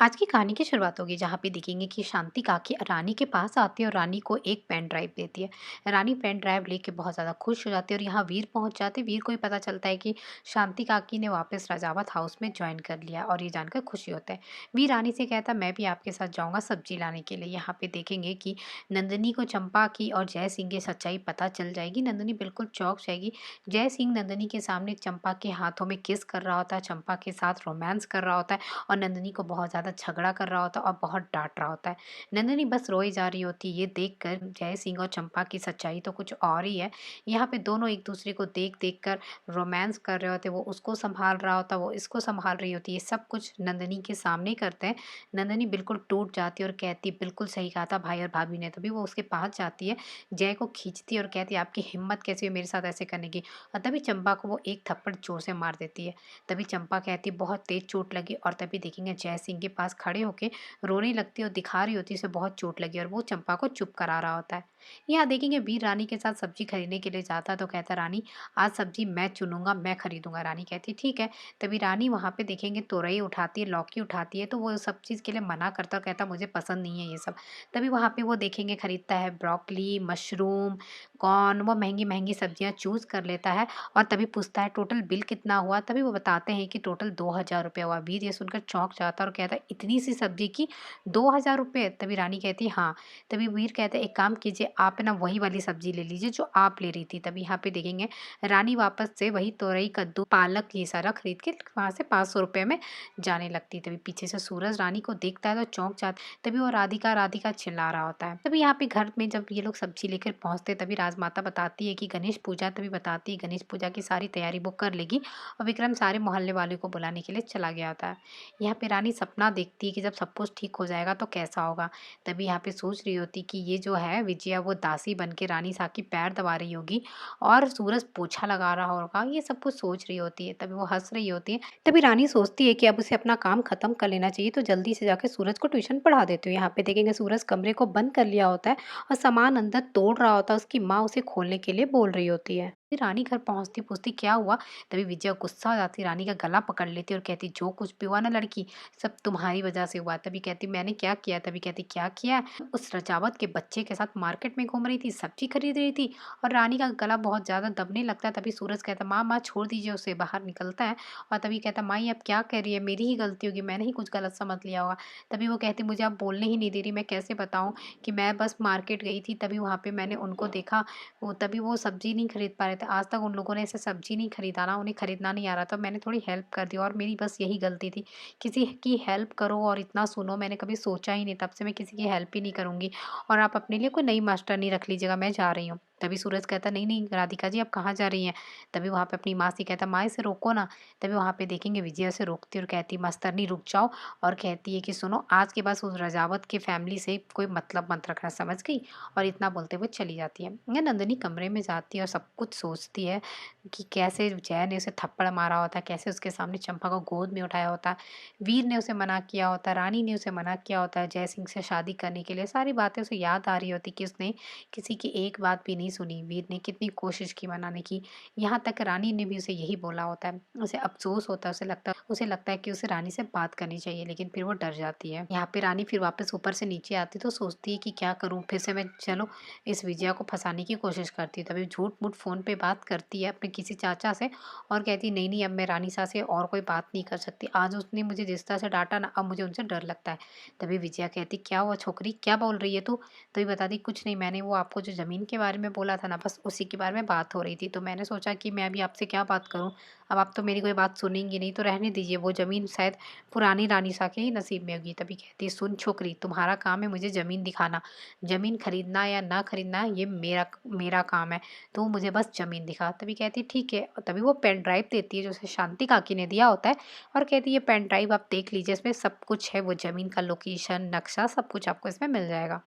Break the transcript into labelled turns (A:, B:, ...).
A: आज की कहानी की शुरुआत होगी जहाँ पे देखेंगे कि शांति काकी रानी के पास आती है और रानी को एक पेन ड्राइव देती है। रानी पेन ड्राइव लेके बहुत ज़्यादा खुश हो जाती है और यहाँ वीर पहुँच जाते हैं। वीर को ही पता चलता है कि शांति काकी ने वापस राजावत हाउस में ज्वाइन कर लिया और ये जानकर खुशी होता है। वीर रानी से कहता है मैं भी आपके साथ जाऊँगा सब्जी लाने के लिए। यहाँ पे देखेंगे कि नंदिनी को चंपा की और जय सिंह की सच्चाई पता चल जाएगी। नंदिनी बिल्कुल चौंक जाएगी। जय सिंह नंदिनी के सामने चंपा के हाथों में किस कर रहा होता है, चंपा के साथ रोमांस कर रहा होता है और नंदिनी को बहुत ज़्यादा झगड़ा कर रहा होता है और बहुत डांट रहा होता है। नंदिनी बस रोई जा रही होती है। ये देखकर जय सिंह और चंपा की सच्चाई तो कुछ और ही है। यहाँ पे दोनों एक दूसरे को देख देख कर रोमांस कर रहे होते हैं। वो उसको संभाल रहा होता है, वो इसको संभाल रही होती है। सब कुछ नंदिनी के सामने करते हैं। नंदिनी बिल्कुल टूट जाती है और कहती है बिल्कुल सही कहा था भाई और भाभी ने। तभी वो उसके पास जाती है, जय को खींचती है और कहती है आपकी हिम्मत कैसी है मेरे साथ ऐसे करने की। और तभी चंपा को वो एक थप्पड़ जोर से मार देती है। तभी चंपा कहती है बहुत तेज चोट लगी और तभी देखेंगे जय सिंह के पास खड़े होके रोने लगती है और दिखा रही होती है उसे बहुत चोट लगी और वो चंपा को चुप करा रहा होता है। यहाँ देखेंगे वीर रानी के साथ सब्जी खरीदने के लिए जाता है तो कहता है रानी आज सब्जी मैं चुनूंगा, मैं खरीदूंगा। रानी कहती है ठीक है। तभी रानी वहां पे देखेंगे तोरई उठाती है, लौकी उठाती है तो वो सब चीज के लिए मना करता है और कहता है मुझे पसंद नहीं है ये सब। तभी वहां पे वो देखेंगे खरीदता है ब्रोकली, मशरूम, कॉर्न, वो महंगी महंगी सब्जियां चूज कर लेता है और तभी पूछता है टोटल बिल कितना हुआ। तभी वो बताते हैं कि टोटल 2,000 रुपये हुआ। वीर ये सुनकर चौंक जाता है और कहता है इतनी सी सब्जी की 2,000 रुपये। तभी रानी कहती है हाँ। तभी वीर कहते हैं एक काम कीजिए आप ना वही वाली सब्जी ले लीजिए जो आप ले रही थी। तभी यहाँ पे देखेंगे रानी वापस से वही तोरई, कद्दू, पालक ये सारा खरीद के वहां से 500 रुपये में जाने लगती है। तभी पीछे से सूरज रानी को देखता है तो चौंक जाता है। तभी वो राधिका राधिका चिल्ला रहा होता है। तभी यहाँ पे घर में जब ये लोग सब्जी लेकर पहुंचते हैं तभी राजमाता बताती है कि गणेश पूजा, तभी बताती है गणेश पूजा की सारी तैयारी वो कर लेगी और विक्रम सारे मोहल्ले वालों को बुलाने के लिए चला गया होता है। यहाँ पे रानी सपना देखती है कि जब सब कुछ ठीक हो जाएगा तो कैसा होगा। तभी यहाँ पे सोच रही होती कि ये जो है विजया वो दासी बन के रानी साहब की पैर दबा रही होगी और सूरज पोछा लगा रहा होगा। ये सब कुछ सोच रही होती है। तभी वो हंस रही होती है। तभी रानी सोचती है कि अब उसे अपना काम खत्म कर लेना चाहिए तो जल्दी से जाकर सूरज को ट्यूशन पढ़ा देती हूँ। यहाँ पे देखेंगे सूरज कमरे को बंद कर लिया होता है और सामान अंदर तोड़ रहा होता है। उसकी माँ उसे खोलने के लिए बोल रही होती है। फिर रानी घर पहुंचती पूछती क्या हुआ। तभी विजया गुस्सा हो जाती, रानी का गला पकड़ लेती और कहती जो कुछ भी हुआ ना लड़की सब तुम्हारी वजह से हुआ। तभी कहती मैंने क्या किया। तभी कहती क्या किया। उस रजावत के बच्चे के साथ मार्केट में घूम रही थी, सब्जी खरीद रही थी और रानी का गला बहुत ज्यादा दबने लगता है। तभी सूरज कहता माँ माँ छोड़ दीजिए उसे। बाहर निकलता है और तभी कहता माई अब क्या कह रही है, मेरी ही गलती होगी, मैंने ही कुछ गलत समझ लिया होगा। तभी वो कहती मुझे आप बोलने ही नहीं दे रही, मैं कैसे बताऊं कि मैं बस मार्केट गई थी तभी वहां पे मैंने उनको देखा। वो तभी वो सब्जी नहीं खरीद पा रहे थे। आज तक उन लोगों ने ऐसे सब्जी नहीं खरीदा ना, उन्हें खरीदना नहीं आ रहा था। मैंने थोड़ी हेल्प कर दी और मेरी बस यही गलती थी। किसी की हेल्प करो और इतना सुनो, मैंने कभी सोचा ही नहीं। तब से मैं किसी की हेल्प ही नहीं करूंगी और आप अपने लिए कोई नई मास्टर नहीं रख लीजिएगा, मैं जा रही हूँ। तभी सूरज कहता नहीं नहीं राधिका जी आप कहाँ जा रही हैं। तभी वहां पे अपनी माँ से कहता माँ इसे रोको ना। तभी वहां पे देखेंगे विजया से रोकती और कहती मास्तरनी रुक जाओ और कहती है कि सुनो आज के बाद उस रजावत के फैमिली से कोई मतलब मत रखना, समझ गई। और इतना बोलते हुए चली जाती है। ये नंदिनी कमरे में जाती है और सब कुछ सोचती है कि कैसे जय ने उसे थप्पड़ मारा होता है, कैसे उसके सामने चंपा को गोद में उठाया होता है, वीर ने उसे मना किया होता है, रानी ने उसे मना किया होता है जय सिंह से शादी करने के लिए। सारी बातें उसे याद आ रही होती कि उसने किसी की एक बात भी नहीं सुनी। वीर ने कितनी कोशिश की मनाने की, यहाँ तक रानी ने भी उसे यही बोला होता है। उसे अफसोस होता है, उसे लगता है कि उसे रानी से बात करनी चाहिए लेकिन फिर वो डर जाती है। यहाँ पे रानी फिर वापस ऊपर से नीचे आती तो सोचती है कि क्या करूं, फिर से मैं चलो इस विजया को फंसाने की कोशिश करती है। तभी झूठ मूठ फोन पे बात करती है अपने किसी चाचा से और कहती है नहीं नहीं अब मैं रानी सा से और कोई बात नहीं कर सकती, आज उसने मुझे जिस तरह से डांटा ना अब मुझे उनसे डर लगता है। तभी विजया कहती क्या हुआ छोकरी क्या बोल रही है तू। तभी बताती कुछ नहीं, मैंने वो आपको जो जमीन के बारे में बोला था ना बस उसी के बारे में बात हो रही थी तो मैंने सोचा कि मैं अभी आपसे क्या बात करूं। अब आप तो मेरी कोई बात सुनेंगी नहीं तो रहने दीजिए, वो जमीन शायद पुरानी रानी सा के ही नसीब में होगी। तभी कहती है सुन छोकरी तुम्हारा काम है मुझे जमीन दिखाना, जमीन खरीदना या ना खरीदना ये मेरा मेरा काम है, तो मुझे बस जमीन दिखा। तभी कहती है ठीक है। और तभी वो पेन ड्राइव देती है जो उसे शांति काकी ने दिया होता है और कहती है ये पेन ड्राइव आप देख लीजिए, इसमें सब कुछ है, वो जमीन का लोकेशन, नक्शा सब कुछ आपको इसमें मिल जाएगा।